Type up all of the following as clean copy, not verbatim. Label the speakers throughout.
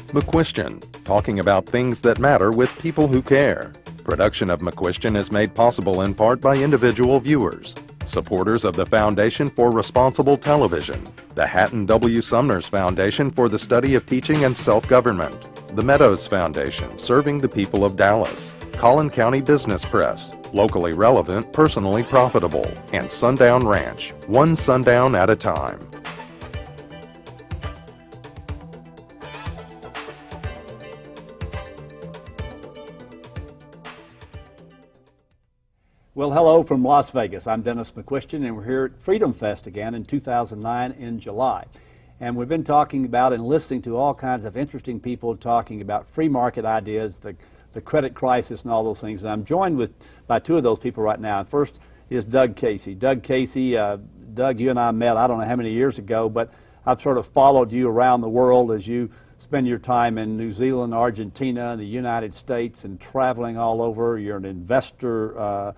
Speaker 1: McQuestion, talking about things that matter with people who care. Production of McQuestion is made possible in part by individual viewers, supporters of the Foundation for Responsible Television, the Hatton W. Sumner's Foundation for the Study of Teaching and Self-Government, the Meadows Foundation serving the people of Dallas, Collin County Business Press, locally relevant, personally profitable, and Sundown Ranch, one sundown at a time.
Speaker 2: Well, hello from Las Vegas. I'm Dennis McQuestion, and we're here at Freedom Fest again in 2009 in July. And we've been talking about and listening to all kinds of interesting people talking about free market ideas, the credit crisis, and all those things. And I'm joined by two of those people right now. And first is Doug Casey. Doug Casey, Doug, you and I met I don't know how many years ago, but I've sort of followed you around the world as you spend your time in New Zealand, Argentina, the United States, and traveling all over. You're an investor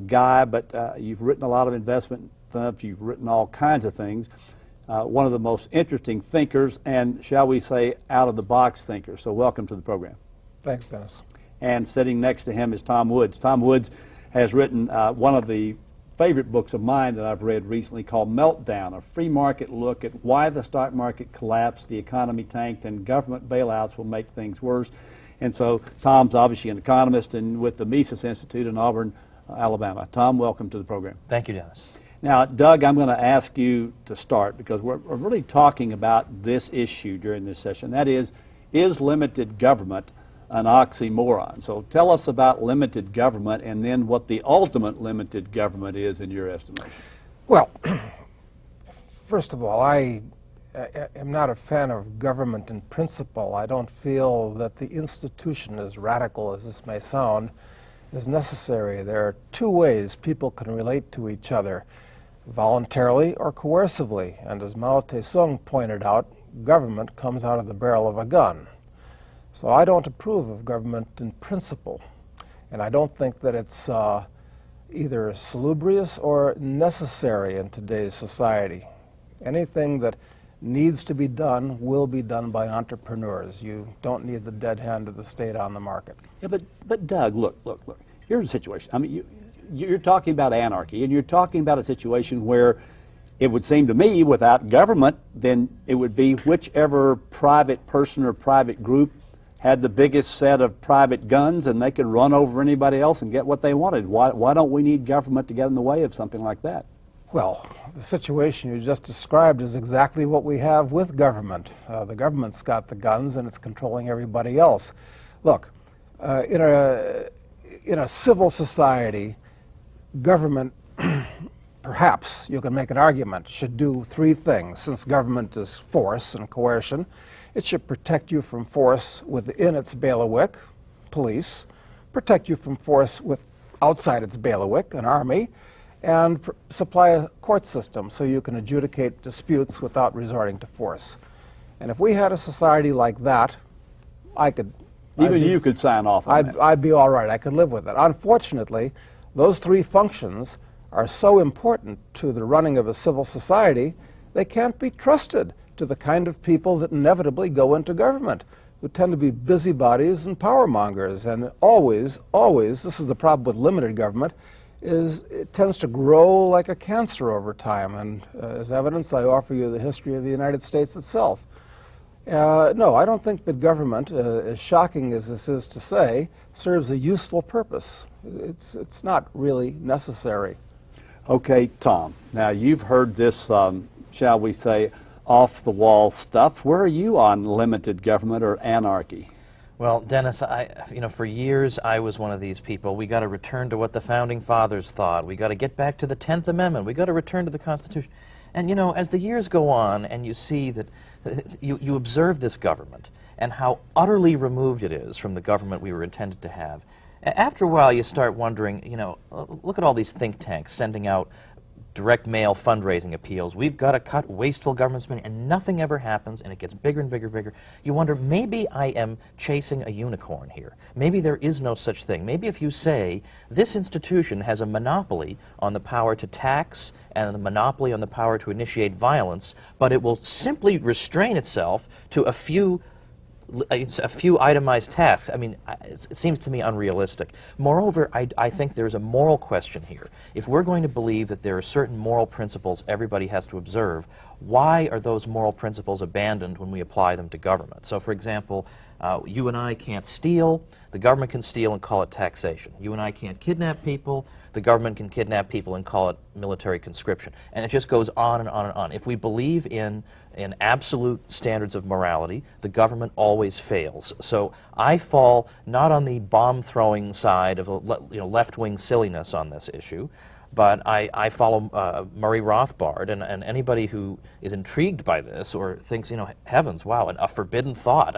Speaker 2: guy, but you've written a lot of investment stuff. You've written all kinds of things. One of the most interesting thinkers and, shall we say, out-of-the-box thinkers. So welcome to the program.
Speaker 3: Thanks, Dennis.
Speaker 2: And sitting next to him is Tom Woods. Tom Woods has written one of the favorite books of mine that I've read recently called Meltdown, a free market look at why the stock market collapsed, the economy tanked, and government bailouts will make things worse. And so Tom's obviously an economist and with the Mises Institute in Auburn, Alabama. Tom, welcome to the program.
Speaker 4: Thank you, Dennis.
Speaker 2: Now, Doug, I'm going to ask you to start because we're really talking about this issue during this session. That is limited government an oxymoron? So tell us about limited government and then what the ultimate limited government is in your estimation.
Speaker 3: Well, first of all, I am not a fan of government in principle. I don't feel that the institution, as radical as this may sound, is necessary. There are two ways people can relate to each other, voluntarily or coercively. And as Mao Tse-tung pointed out, government comes out of the barrel of a gun. So I don't approve of government in principle. And I don't think that it's either salubrious or necessary in today's society. Anything that needs to be done will be done by entrepreneurs. You don't need the dead hand of the state on the market.
Speaker 2: Yeah, but Doug, look. Here's the situation. I mean, you're talking about anarchy, and you're talking about a situation where it would seem to me without government, then it would be whichever private person or private group had the biggest set of private guns, and they could run over anybody else and get what they wanted. Why don't we need government to get in the way of something like that?
Speaker 3: Well, the situation you just described is exactly what we have with government. The government's got the guns and it's controlling everybody else. Look, in a civil society, government, perhaps you can make an argument, should do three things. Since government is force and coercion, it should protect you from force within its bailiwick, police, protect you from force outside its bailiwick, an army, and supply a court system so you can adjudicate disputes without resorting to force. And if we had a society like that,
Speaker 2: you could sign off on that.
Speaker 3: I'd be all right. I could live with it. Unfortunately, those three functions are so important to the running of a civil society, they can't be trusted to the kind of people that inevitably go into government, who tend to be busybodies and power mongers. And always, this is the problem with limited government, is it tends to grow like a cancer over time. And as evidence, I offer you the history of the United States itself. No, I don't think that government, as shocking as this is to say, serves a useful purpose. It's not really necessary.
Speaker 2: Okay, Tom. Now, you've heard this, shall we say, off-the-wall stuff. Where are you on limited government or anarchy?
Speaker 4: Well, Dennis, for years I was one of these people. We got to return to what the Founding Fathers thought. We got to get back to the 10th Amendment. We got to return to the Constitution. And, as the years go on and you see that you observe this government and how utterly removed it is from the government we were intended to have, after a while you start wondering, look at all these think tanks sending out direct mail fundraising appeals. We've got to cut wasteful government spending, and nothing ever happens, and it gets bigger and bigger and bigger. You wonder, maybe I am chasing a unicorn here. Maybe there is no such thing. Maybe if you say this institution has a monopoly on the power to tax and a monopoly on the power to initiate violence, but it will simply restrain itself to a few it's a few itemized tasks. I mean, it seems to me unrealistic. Moreover, I think there's a moral question here. If we're going to believe that there are certain moral principles everybody has to observe, why are those moral principles abandoned when we apply them to government? So, for example, you and I can't steal. The government can steal and call it taxation. You and I can't kidnap people. The government can kidnap people and call it military conscription. And it just goes on and on and on. If we believe in absolute standards of morality, the government always fails. So I fall not on the bomb-throwing side of left-wing silliness on this issue, but I follow Murray Rothbard, and anybody who is intrigued by this or thinks, heavens, wow, a forbidden thought,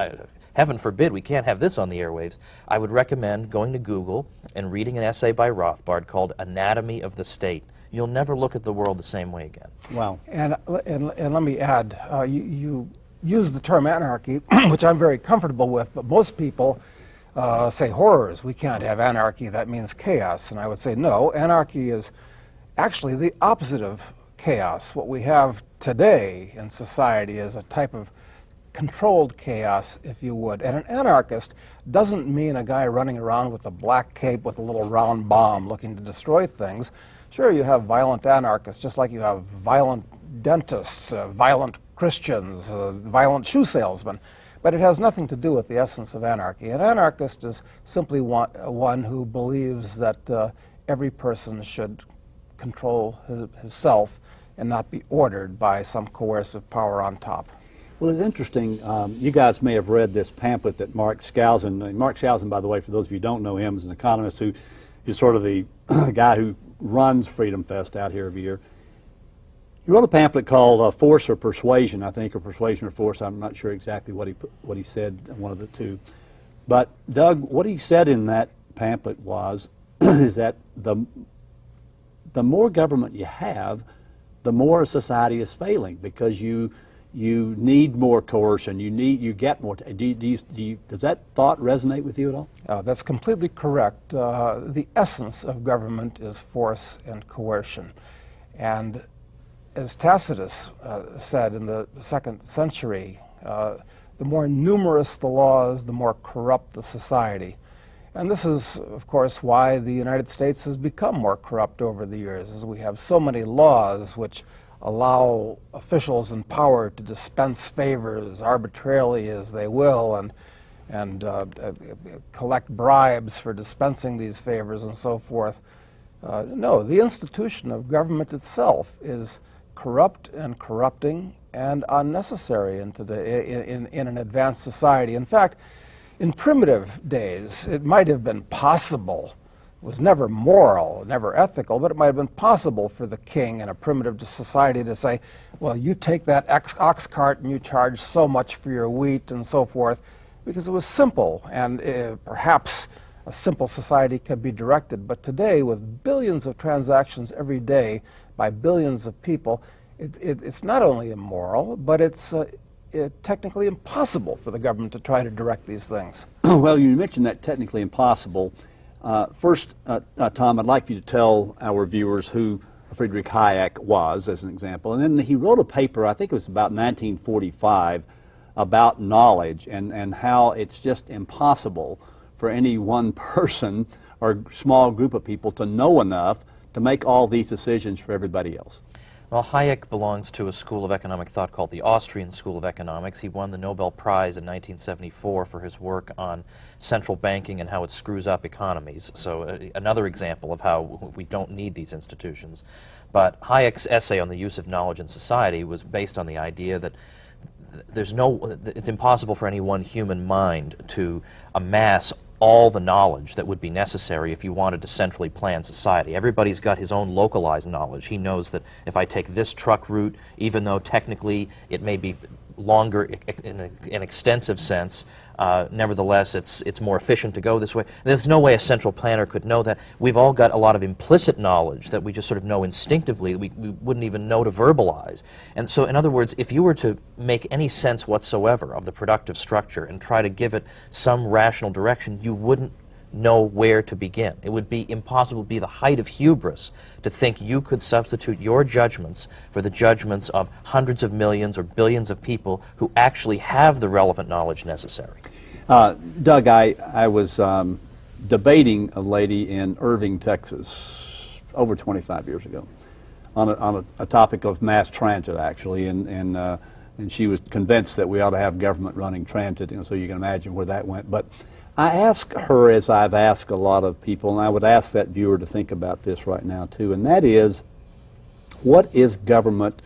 Speaker 4: heaven forbid we can't have this on the airwaves, I would recommend going to Google and reading an essay by Rothbard called Anatomy of the State. You'll never look at the world the same way again.
Speaker 2: Wow.
Speaker 3: And let me add, you use the term anarchy, which I'm very comfortable with, but most people say horrors. We can't have anarchy. That means chaos. And I would say no, anarchy is actually the opposite of chaos. What we have today in society is a type of controlled chaos, if you would. And an anarchist doesn't mean a guy running around with a black cape with a little round bomb looking to destroy things. Sure, you have violent anarchists, just like you have violent dentists, violent Christians, violent shoe salesmen. But it has nothing to do with the essence of anarchy. An anarchist is simply one who believes that every person should control himself and not be ordered by some coercive power on top.
Speaker 2: Well, it's interesting. You guys may have read this pamphlet that Mark Skousen, Mark Skousen, by the way, for those of you who don't know him, is an economist who is sort of the guy who runs Freedom Fest out here every year. He wrote a pamphlet called Force or Persuasion, I think, or Persuasion or Force. I'm not sure exactly what he said, one of the two. But, Doug, what he said in that pamphlet was is that the more government you have, the more society is failing, because you need more coercion. You get more. Does that thought resonate with you at all?
Speaker 3: That's completely correct. The essence of government is force and coercion. And as Tacitus said in the 2nd century, the more numerous the laws, the more corrupt the society. And this is, of course, why the United States has become more corrupt over the years, as we have so many laws which allow officials in power to dispense favors arbitrarily as they will and collect bribes for dispensing these favors and so forth. No, the institution of government itself is corrupt and corrupting and unnecessary in an advanced society. In fact, in primitive days, it might have been possible. It was never moral, never ethical, but it might have been possible for the king in a primitive society to say, well, you take that ox cart and you charge so much for your wheat and so forth, because it was simple, and perhaps a simple society could be directed. But today, with billions of transactions every day by billions of people, it's not only immoral, but it's technically impossible for the government to try to direct these things.
Speaker 2: Well, you mentioned that technically impossible. First, Tom, I'd like you to tell our viewers who Friedrich Hayek was, as an example. And then he wrote a paper, I think it was about 1945, about knowledge and how it's just impossible for any one person or small group of people to know enough to make all these decisions for everybody else.
Speaker 4: Well, Hayek belongs to a school of economic thought called the Austrian School of Economics. He won the Nobel Prize in 1974 for his work on central banking and how it screws up economies. So another example of how we don't need these institutions. But Hayek's essay on the use of knowledge in society was based on the idea that it's impossible for any one human mind to amass all the knowledge that would be necessary if you wanted to centrally plan society. Everybody's got his own localized knowledge. He knows that if I take this truck route, even though technically it may be longer in an extensive sense, nevertheless it's more efficient to go this way. There's no way a central planner could know that. We've all got a lot of implicit knowledge that we just sort of know instinctively, we wouldn't even know to verbalize. And so, in other words, if you were to make any sense whatsoever of the productive structure and try to give it some rational direction, you wouldn't know where to begin. It would be impossible, it would be the height of hubris to think you could substitute your judgments for the judgments of hundreds of millions or billions of people who actually have the relevant knowledge necessary.
Speaker 2: Doug, I was debating a lady in Irving, Texas, over 25 years ago, on a topic of mass transit, actually, and she was convinced that we ought to have government running transit, so you can imagine where that went. But I asked her, as I've asked a lot of people, and I would ask that viewer to think about this right now too, and that is, what is government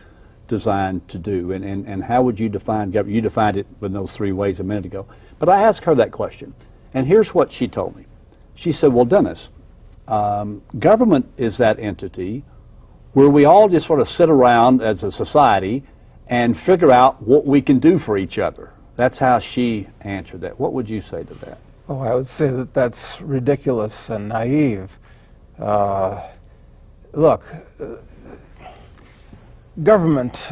Speaker 2: designed to do, and how would you define government? You defined it in those three ways a minute ago. But I asked her that question, and here's what she told me. She said, well, Dennis, government is that entity where we all just sort of sit around as a society and figure out what we can do for each other. That's how she answered that. What would you say to that?
Speaker 3: Oh, I would say that that's ridiculous and naive. Look, government,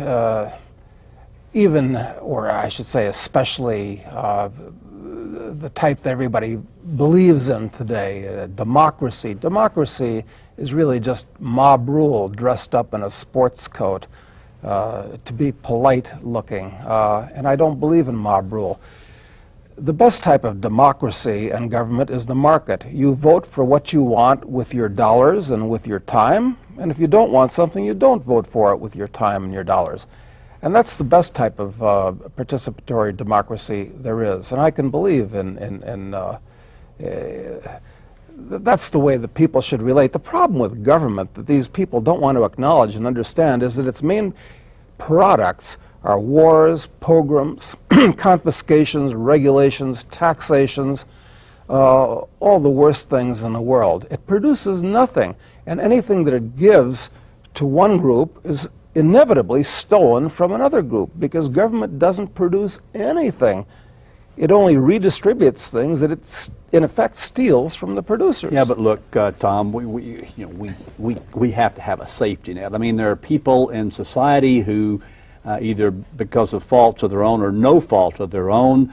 Speaker 3: even, or I should say especially, the type that everybody believes in today, democracy. Democracy is really just mob rule dressed up in a sports coat to be polite looking. And I don't believe in mob rule. The best type of democracy and government is the market. You vote for what you want with your dollars and with your time, and if you don't want something, you don't vote for it with your time and your dollars. And that's the best type of participatory democracy there is. And I can believe that's the way that people should relate. The problem with government that these people don't want to acknowledge and understand is that its main products are wars, pogroms, confiscations, regulations, taxations, all the worst things in the world. It produces nothing, and anything that it gives to one group is inevitably stolen from another group, because government doesn't produce anything. It only redistributes things that it, in effect, steals from the producers.
Speaker 2: Yeah, but look, Tom, we have to have a safety net. I mean, there are people in society who, either because of faults of their own or no fault of their own,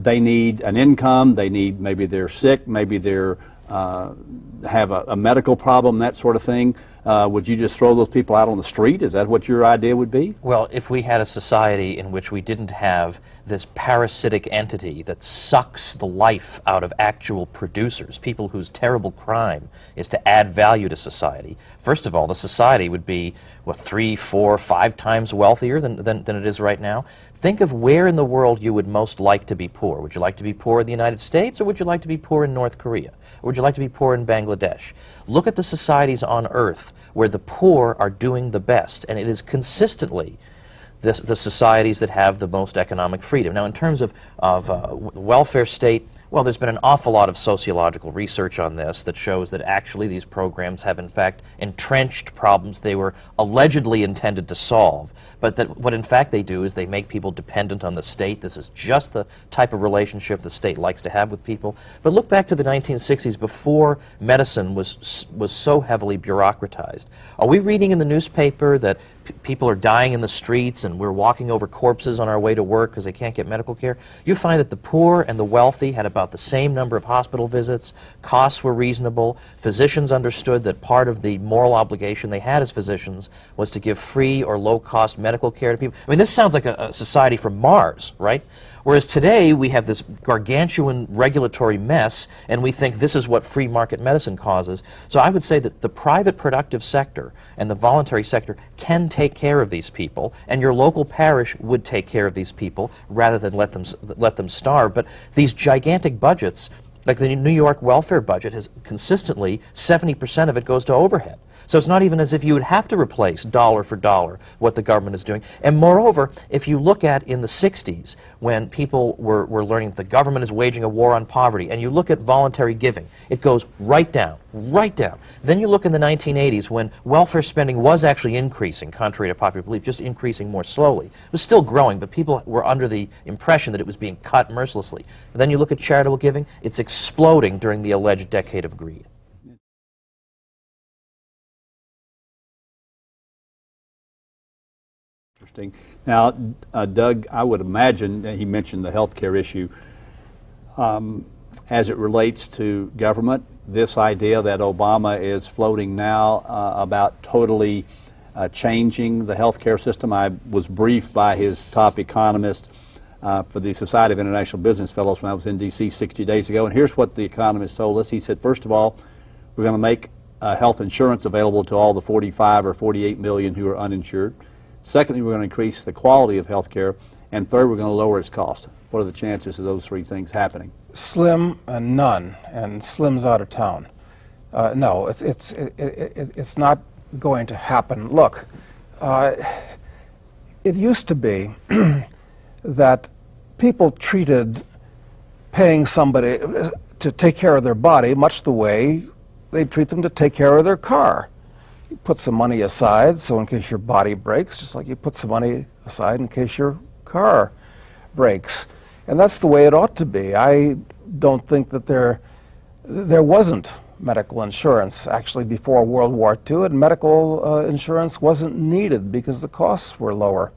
Speaker 2: they need an income. They need, maybe they're sick, maybe they're have a medical problem, that sort of thing. Would you just throw those people out on the street? Is that what your idea would be?
Speaker 4: Well, if we had a society in which we didn't have this parasitic entity that sucks the life out of actual producers, people whose terrible crime is to add value to society, first of all, the society would be, what, 3, 4, 5 times wealthier than it is right now. Think of where in the world you would most like to be poor. Would you like to be poor in the United States, or would you like to be poor in North Korea? Or would you like to be poor in Bangladesh? Look at the societies on Earth where the poor are doing the best, and it is consistently the societies that have the most economic freedom. Now, in terms of welfare state, well, there's been an awful lot of sociological research on this that shows that actually these programs have, in fact, entrenched problems they were allegedly intended to solve, but that what, in fact, they do is they make people dependent on the state. This is just the type of relationship the state likes to have with people. But look back to the 1960s, before medicine was so heavily bureaucratized. Are we reading in the newspaper that people are dying in the streets and we're walking over corpses on our way to work because they can't get medical care? You find that the poor and the wealthy had about the same number of hospital visits, costs were reasonable, physicians understood that part of the moral obligation they had as physicians was to give free or low-cost medical care to people. I mean, this sounds like a society from Mars, right? Whereas today we have this gargantuan regulatory mess, and we think this is what free market medicine causes. So I would say that the private productive sector and the voluntary sector can take care of these people, and your local parish would take care of these people rather than let them starve. But these gigantic budgets, like the New York welfare budget, has consistently 70% of it goes to overhead. So it's not even as if you would have to replace dollar for dollar what the government is doing. And moreover, if you look at in the 60s, when people were learning that the government is waging a war on poverty, and you look at voluntary giving, it goes right down, right down. Then you look in the 1980s, when welfare spending was actually increasing, contrary to popular belief, just increasing more slowly. It was still growing, but people were under the impression that it was being cut mercilessly. And then you look at charitable giving, it's exploding during the alleged decade of greed.
Speaker 2: Interesting. Now, Doug, I would imagine, he mentioned the health care issue, as it relates to government, this idea that Obama is floating now about totally changing the health care system. I was briefed by his top economist for the Society of International Business Fellows when I was in D.C. 60 days ago. And here's what the economist told us. He said, first of all, we're going to make health insurance available to all the 45 or 48 million who are uninsured. Secondly, we're going to increase the quality of health care. And third, we're going to lower its cost. What are the chances of those three things happening?
Speaker 3: Slim and none, and Slim's out of town. No, it's not going to happen. Look, it used to be that people treated paying somebody to take care of their body much the way they'd treat them to take care of their car. You put some money aside so in case your body breaks, just like you put some money aside in case your car breaks. And that's the way it ought to be. I don't think that there wasn't medical insurance actually before World War II, and medical insurance wasn't needed because the costs were lower.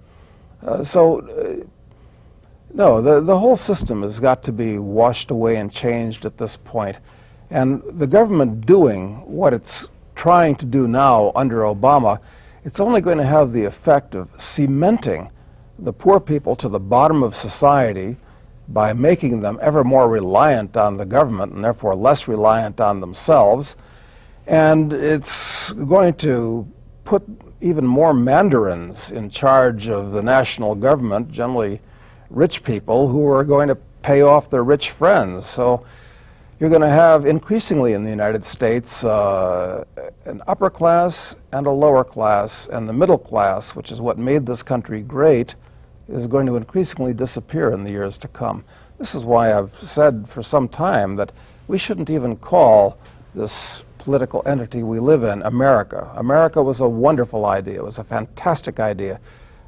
Speaker 3: No, the whole system has got to be washed away and changed at this point. And the government doing what it's trying to do now under Obama, it's only going to have the effect of cementing the poor people to the bottom of society by making them ever more reliant on the government and therefore less reliant on themselves. And it's going to put even more mandarins in charge of the national government, generally rich people who are going to pay off their rich friends. So you're going to have increasingly in the United States an upper class and a lower class, and the middle class, which is what made this country great, is going to increasingly disappear in the years to come. This is why I've said for some time that we shouldn't even call this political entity we live in America. America was a wonderful idea. It was a fantastic idea.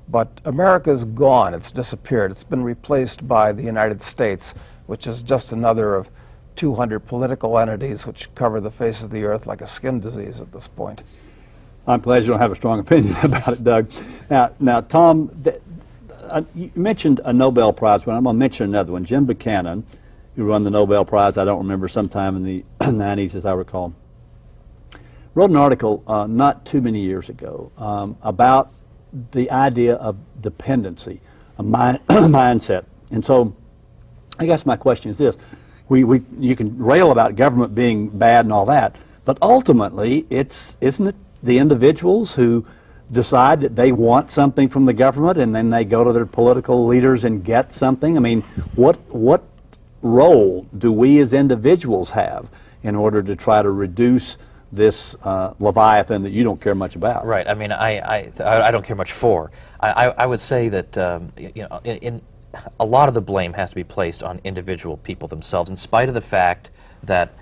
Speaker 3: But America's gone. It's disappeared. It's been replaced by the United States, which is just another of 200 political entities which cover the face of the earth like a skin disease at this point.
Speaker 2: I'm glad you don't have a strong opinion about it, Doug. Now Tom, you mentioned a Nobel Prize one. I'm going to mention another one. Jim Buchanan, who won the Nobel Prize, I don't remember, sometime in the 90s, as I recall, wrote an article not too many years ago about the idea of dependency, a mindset. And so I guess my question is this. You can rail about government being bad and all that, but ultimately isn't it the individuals who decide that they want something from the government and then they go to their political leaders and get something? I mean, what role do we as individuals have in order to try to reduce this Leviathan that you don't care much about?
Speaker 4: Right. I mean, I don't care much for. I would say that you know, in a lot of the blame has to be placed on individual people themselves, in spite of the fact that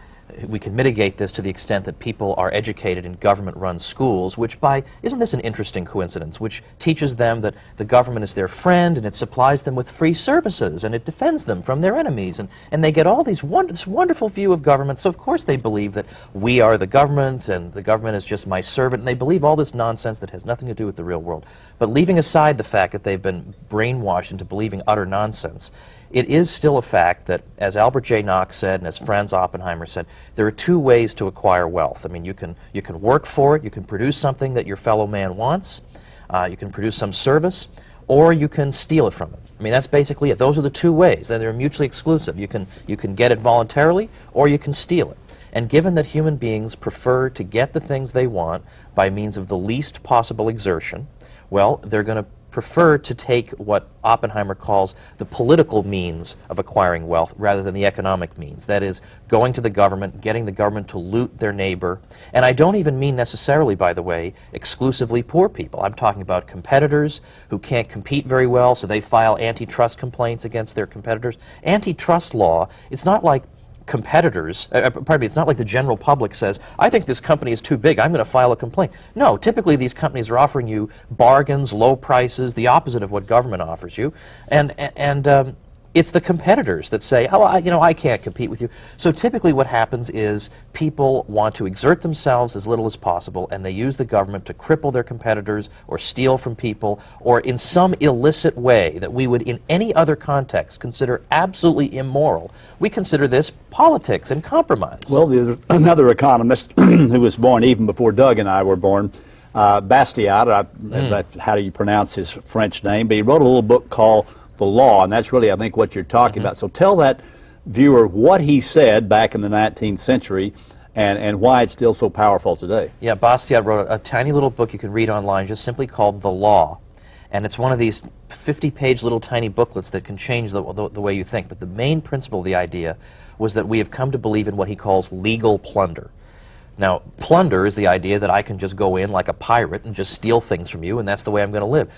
Speaker 4: we can mitigate this to the extent that people are educated in government-run schools, which isn't this an interesting coincidence, which teaches them that the government is their friend and it supplies them with free services and it defends them from their enemies, and they get all this wonderful view of government, so of course they believe that we are the government and the government is just my servant, and they believe all this nonsense that has nothing to do with the real world. But leaving aside the fact that they've been brainwashed into believing utter nonsense, it is still a fact that, as Albert J. Knox said and as Franz Oppenheimer said, there are two ways to acquire wealth. I mean, you can work for it, you can produce something that your fellow man wants, you can produce some service, or you can steal it from him. I mean, that's basically it. Those are the two ways. They're mutually exclusive. You can get it voluntarily, or you can steal it. And given that human beings prefer to get the things they want by means of the least possible exertion, well, they're going to prefer to take what Oppenheimer calls the political means of acquiring wealth rather than the economic means. That is, going to the government, getting the government to loot their neighbor. And I don't even mean necessarily, by the way, exclusively poor people. I'm talking about competitors who can't compete very well, so they file antitrust complaints against their competitors. Antitrust law, it's not like competitors, pardon me, it's not like the general public says, I think this company is too big, I'm going to file a complaint. No, typically these companies are offering you bargains, low prices, the opposite of what government offers you, and it's the competitors that say, oh, I can't compete with you. So typically what happens is people want to exert themselves as little as possible, and they use the government to cripple their competitors or steal from people, or in some illicit way that we would in any other context consider absolutely immoral. We consider this politics and compromise.
Speaker 2: Well, another economist who was born even before Doug and I were born, Bastiat, how do you pronounce his French name, but he wrote a little book called the law, and that's really, I think, what you're talking about. So tell that viewer what he said back in the 19th century and why it's still so powerful today.
Speaker 4: Yeah, Bastiat wrote a tiny little book you can read online just simply called The Law. And it's one of these 50-page little tiny booklets that can change the way you think. But the main principle of the idea was that we have come to believe in what he calls legal plunder. Now, plunder is the idea that I can just go in like a pirate and just steal things from you, and that's the way I'm going to live.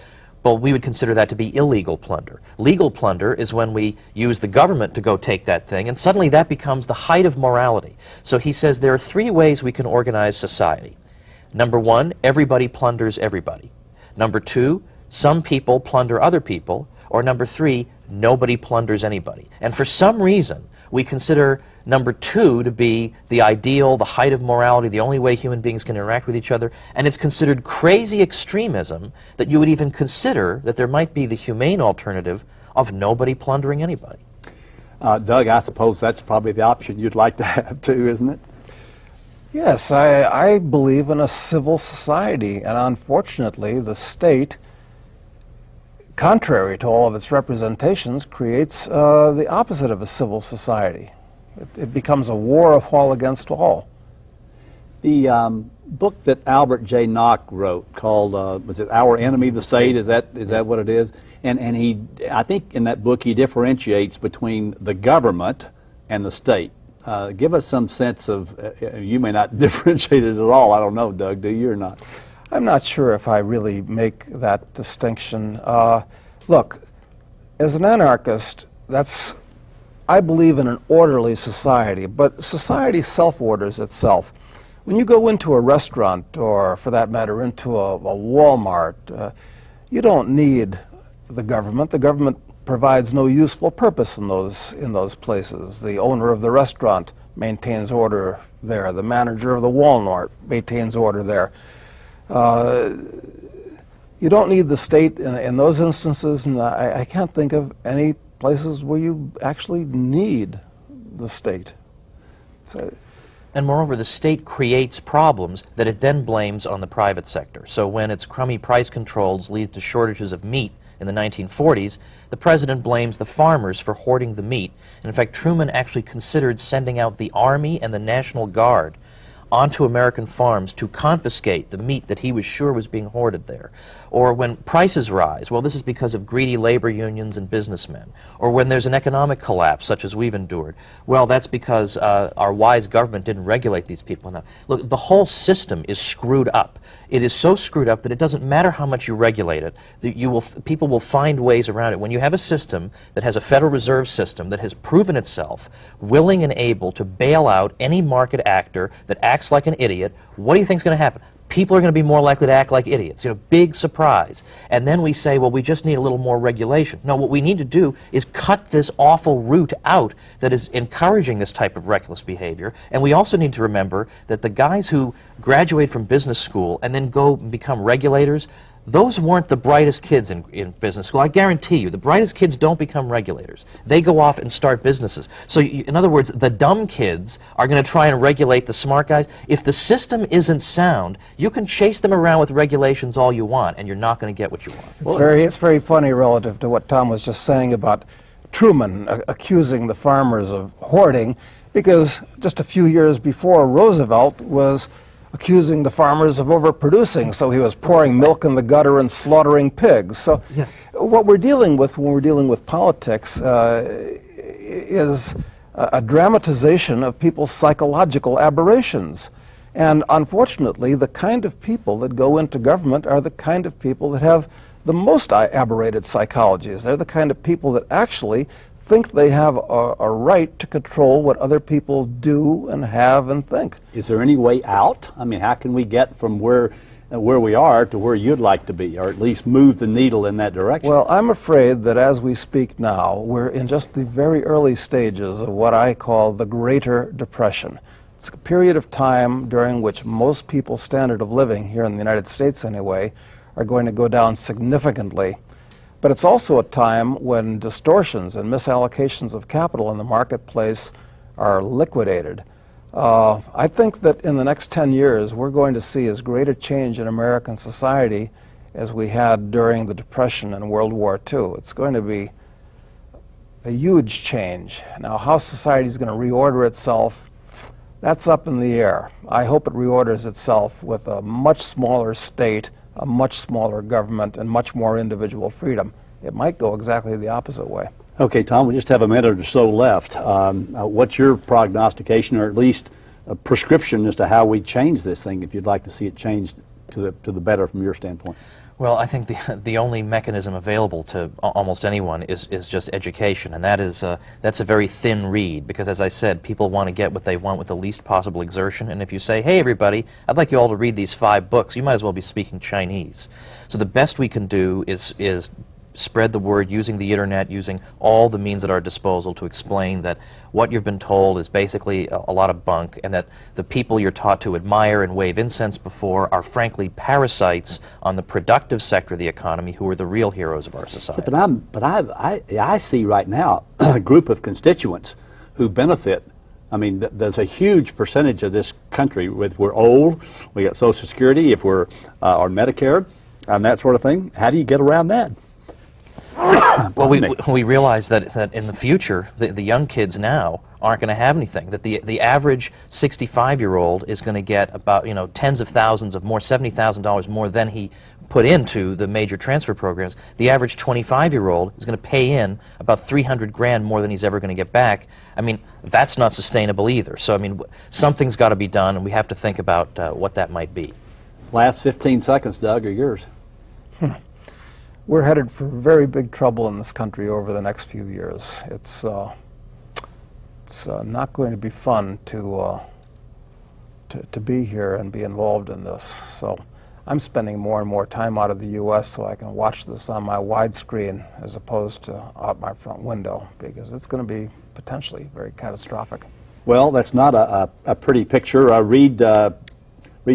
Speaker 4: But we would consider that to be illegal plunder. Legal plunder is when we use the government to go take that thing, and suddenly that becomes the height of morality. So he says there are three ways we can organize society. Number one, everybody plunders everybody. Number two, some people plunder other people. Or number three, nobody plunders anybody. And for some reason, we consider number two to be the ideal, the height of morality, the only way human beings can interact with each other, and it's considered crazy extremism that you would even consider that there might be the humane alternative of nobody plundering anybody.
Speaker 2: Doug, I suppose that's probably the option you'd like to have too, isn't it?
Speaker 3: Yes, I believe in a civil society, and unfortunately the state, contrary to all of its representations, creates the opposite of a civil society. It becomes a war of all against all.
Speaker 2: The book that Albert J. Nock wrote called, was it Our Enemy, the State? Is that what it is? And he, I think in that book he differentiates between the government and the state. Give us some sense of, you may not differentiate it at all, I don't know, Doug, do you or not?
Speaker 3: I'm not sure if I really make that distinction. Look, as an anarchist, I believe in an orderly society, but society self-orders itself. When you go into a restaurant, or for that matter into a Walmart, you don't need the government. The government provides no useful purpose in those places. The owner of the restaurant maintains order there. The manager of the Walmart maintains order there. You don't need the state in those instances, and I can't think of any places where you actually need the state.
Speaker 4: And moreover, the state creates problems that it then blames on the private sector. So when its crummy price controls lead to shortages of meat in the 1940s, the president blames the farmers for hoarding the meat. And in fact, Truman actually considered sending out the Army and the National Guard onto American farms to confiscate the meat that he was sure was being hoarded there. Or when prices rise, well, this is because of greedy labor unions and businessmen. Or when there's an economic collapse, such as we've endured, well, that's because our wise government didn't regulate these people enough. Look, the whole system is screwed up. It is so screwed up that it doesn't matter how much you regulate it, that people will find ways around it. When you have a system that has a Federal Reserve System that has proven itself willing and able to bail out any market actor that acts like an idiot, what do you think is going to happen? People are going to be more likely to act like idiots. You know, big surprise. And then we say, well, we just need a little more regulation. No, what we need to do is cut this awful root out that is encouraging this type of reckless behavior. And we also need to remember that the guys who graduate from business school and then go and become regulators, those weren't the brightest kids in business school. I guarantee you, the brightest kids don't become regulators. They go off and start businesses. So in other words, the dumb kids are going to try and regulate the smart guys. If the system isn't sound, you can chase them around with regulations all you want, and you're not going to get what you want.
Speaker 3: It's very funny relative to what Tom was just saying about Truman accusing the farmers of hoarding, because just a few years before, Roosevelt was accusing the farmers of overproducing, so he was pouring milk in the gutter and slaughtering pigs. So what we're dealing with when we're dealing with politics is a dramatization of people's psychological aberrations. And unfortunately, the kind of people that go into government are the kind of people that have the most aberrated psychologies. They're the kind of people that actually think they have a right to control what other people do and have and think.
Speaker 2: Is there any way out? I mean, how can we get from where we are to where you'd like to be, or at least move the needle in that direction?
Speaker 3: Well, I'm afraid that as we speak now, we're in just the very early stages of what I call the Greater Depression. It's a period of time during which most people's standard of living, here in the United States anyway, are going to go down significantly. But it's also a time when distortions and misallocations of capital in the marketplace are liquidated. I think that in the next 10 years, we're going to see as great a change in American society as we had during the Depression and World War II. It's going to be a huge change. Now, how society is going to reorder itself, that's up in the air. I hope it reorders itself with a much smaller state, a much smaller government, and much more individual freedom. It might go exactly the opposite way.
Speaker 2: Okay, Tom, we just have a minute or so left. What's your prognostication, or at least a prescription as to how we change this thing, if you'd like to see it changed to the better from your standpoint?
Speaker 4: Well, I think the only mechanism available to almost anyone is just education, and that's a very thin reed, because, as I said, people want to get what they want with the least possible exertion. And if you say, hey, everybody, I'd like you all to read these 5 books, you might as well be speaking Chinese. So the best we can do is spread the word using the internet, using all the means at our disposal to explain that what you've been told is basically a lot of bunk, and that the people you're taught to admire and wave incense before are frankly parasites on the productive sector of the economy, who are the real heroes of our society.
Speaker 2: But I see right now a group of constituents who benefit. I mean, there's a huge percentage of this country, if we're old, we got Social Security, if we're on Medicare, and that sort of thing. How do you get around that?
Speaker 4: Well, we realize that in the future, the young kids now aren't going to have anything. That the average 65-year-old is going to get about, tens of thousands of more, $70,000 more than he put into the major transfer programs. The average 25-year-old is going to pay in about 300 grand more than he's ever going to get back. I mean, that's not sustainable either. So, I mean, something's got to be done, and we have to think about what that might be.
Speaker 2: Last 15 seconds, Doug, are yours.
Speaker 3: We're headed for very big trouble in this country over the next few years. It's not going to be fun to be here and be involved in this. So I'm spending more and more time out of the U.S. so I can watch this on my widescreen as opposed to out my front window, because it's going to be potentially very catastrophic.
Speaker 2: Well, that's not a pretty picture. Read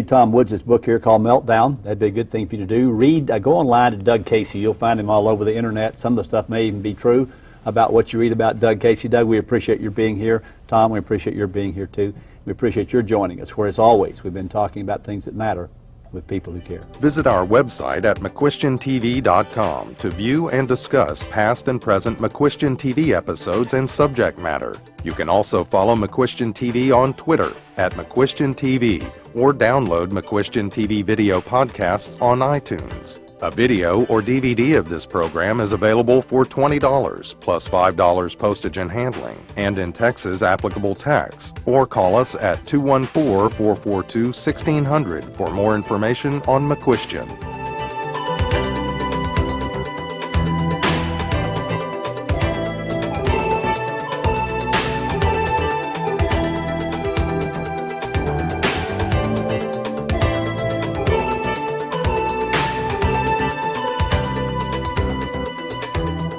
Speaker 2: Tom Woods' book here called Meltdown. That'd be a good thing for you to do. Go online to Doug Casey. You'll find him all over the internet. Some of the stuff may even be true about what you read about Doug Casey. Doug, we appreciate your being here. Tom, we appreciate your being here too. We appreciate your joining us, where, as always, we've been talking about things that matter with people who care.
Speaker 1: Visit our website at McQuestionTV.com to view and discuss past and present McQuestion TV episodes and subject matter. You can also follow McQuestion TV on Twitter at McQuestion TV, or download McQuestion TV video podcasts on iTunes. A video or DVD of this program is available for $20 plus $5 postage and handling, and in Texas applicable tax, or call us at 214-442-1600 for more information on McQuestion.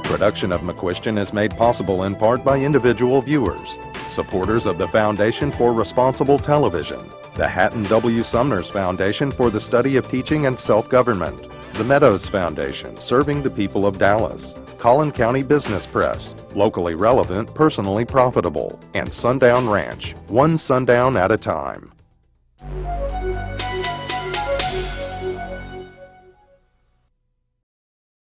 Speaker 1: Production of McQuestion is made possible in part by individual viewers, supporters of the Foundation for Responsible Television, the Hatton W. Sumner's Foundation for the Study of Teaching and Self-Government, the Meadows Foundation serving the people of Dallas, Collin County Business Press, locally relevant, personally profitable, and Sundown Ranch, one sundown at a time.